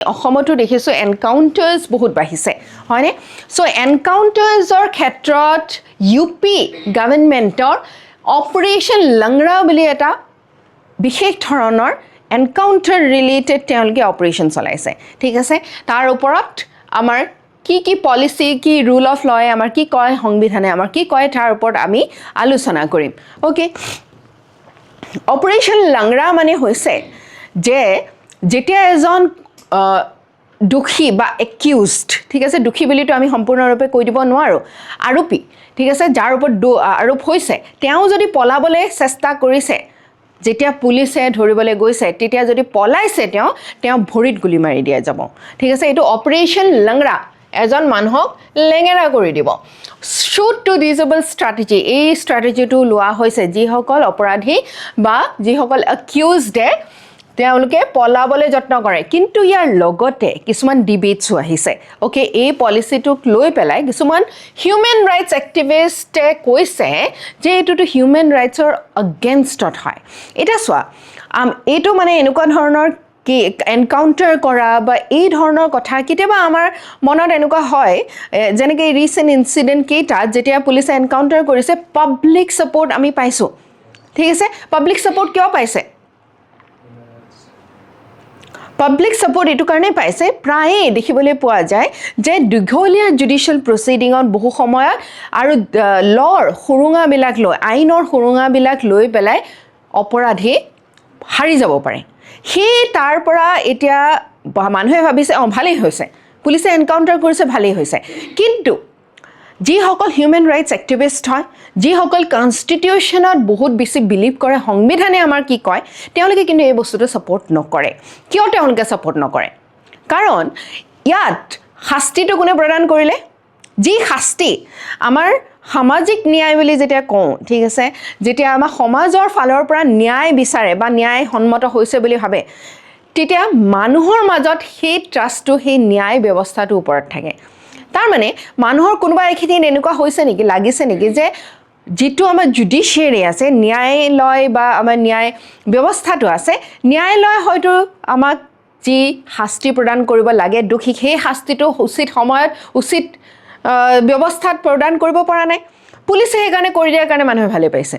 অসমতো দেখিছোঁ এনকাউণ্টাৰ্ছ বহুত বাঢ়িছে হয়নে চ' এনকাউণ্টাৰ্ছৰ ক্ষেত্ৰত UP গভৰ্ণমেণ্টৰ অপাৰেশ্যন লংৰা বুলি এটা বিশেষ ধৰণৰ এনকাউণ্টাৰ ৰিলেটেড তেওঁলোকে অপাৰেশ্যন চলাইছে ঠিক আছে তাৰ ওপৰত আমাৰ কি পলিচি কি ৰুল অফ লয় আমাৰ কি কয় সংবিধানে আমাৰ কি কয় তাৰ ওপৰত আমি আলোচনা কৰিম ওকে অপাৰেশ্যন লংৰা মানে হৈছে যে যেতিয়া এজন দুখী বা একিউজড ঠিক আছে দুখী বুলিতো আমি সম্পূৰ্ণৰূপে কৈ দিব নোৱাৰোঁ আৰোপী ঠিক আছে যাৰ ওপৰত আৰোপ হৈছে তেওঁ যদি পলাবলৈ চেষ্টা কৰিছে যেতিয়া পুলিচে ধৰিবলৈ গৈছে তেতিয়া যদি পলাইছে তেওঁ ভৰিত গুলি মাৰি দিয়া যাব ঠিক আছে এইটো অপাৰেশ্যন লংৰা এজন মানুহক লেঙেৰা কৰি দিব শ্বুট টু ডিজেবল ষ্ট্ৰেটেজি এই ষ্ট্ৰেটেজিটো লোৱা হৈছে যিসকল অপৰাধী বা যিসকল একিউজডে তেওঁলোকে পলাবলৈ যত্ন কৰে কিন্তু ইয়াৰ লগতে কিছুমান ডিবেটছো আহিছে ওকে এই পলিচিটোক লৈ পেলাই কিছুমান হিউমেন ৰাইটছ এক্টিভিষ্টে কৈছে যে এইটোতো হিউমেন ৰাইটছৰ এগেইনষ্টত হয় এটা চোৱা এইটো মানে এনেকুৱা ধৰণৰ কি এনকাউণ্টাৰ কৰা বা এই ধৰণৰ কথা কেতিয়াবা আমাৰ মনত এনেকুৱা হয় যেনেকৈ ৰিচেণ্ট ইনচিডেণ্ট কেইটাত যেতিয়া পুলিচে এনকাউণ্টাৰ কৰিছে পাব্লিক ছাপোৰ্ট আমি পাইছোঁ ঠিক আছে পাব্লিক ছাপোৰ্ট কিয় পাইছে পাব্লিক ছাপোৰ্ট এইটো কাৰণেই পাইছে প্ৰায়ে দেখিবলৈ পোৱা যায় যে দীঘলীয়া জুডিচিয়েল প্ৰচিডিঙত বহু সময়ত আৰু লৰ সুৰুঙাবিলাক লৈ আইনৰ সুৰুঙাবিলাক লৈ পেলাই অপৰাধী হাৰি যাব পাৰে সেই তাৰ পৰা এতিয়া মানুহে ভাবিছে ভালেই হৈছে পুলিচে এনকাউণ্টাৰ কৰিছে ভালেই হৈছে কিন্তু যিসকল হিউমেন ৰাইটছ এক্টিভিষ্ট হয় যিসকল কনষ্টিটিউশ্যনত বহুত বেছি বিলিভ কৰে সংবিধানে আমাৰ কি কয় তেওঁলোকে কিন্তু এই বস্তুটো ছাপোৰ্ট নকৰে কিয় তেওঁলোকে ছাপোৰ্ট নকৰে কাৰণ ইয়াত শাস্তিটো কোনে প্ৰদান কৰিলে যি শাস্তি আমাৰ সামাজিক ন্যায় বুলি যেতিয়া কওঁ ঠিক আছে যেতিয়া আমাৰ সমাজৰ ফালৰ পৰা ন্যায় বিচাৰে বা ন্যায় সন্মত হৈছে বুলি ভাবে তেতিয়া মানুহৰ মাজত সেই ট্ৰাষ্টটো সেই ন্যায় ব্যৱস্থাটোৰ ওপৰত থাকে তাৰ মানে মানুহৰ কোনোবা এখিনিত এনেকুৱা হৈছে নেকি লাগিছে নেকি যে যিটো আমাৰ জুডিচিয়াৰী আছে ন্যায়ালয় বা আমাৰ ন্যায় ব্যৱস্থাটো আছে ন্যায়ালয় হয়তো আমাক যি শাস্তি প্ৰদান কৰিব লাগে দোষীক সেই শাস্তিটো উচিত সময়ত উচিত ব্যৱস্থাত প্ৰদান কৰিব পৰা নাই পুলিচে সেইকাৰণে কৰি দিয়াৰ কাৰণে মানুহে ভালে পাইছে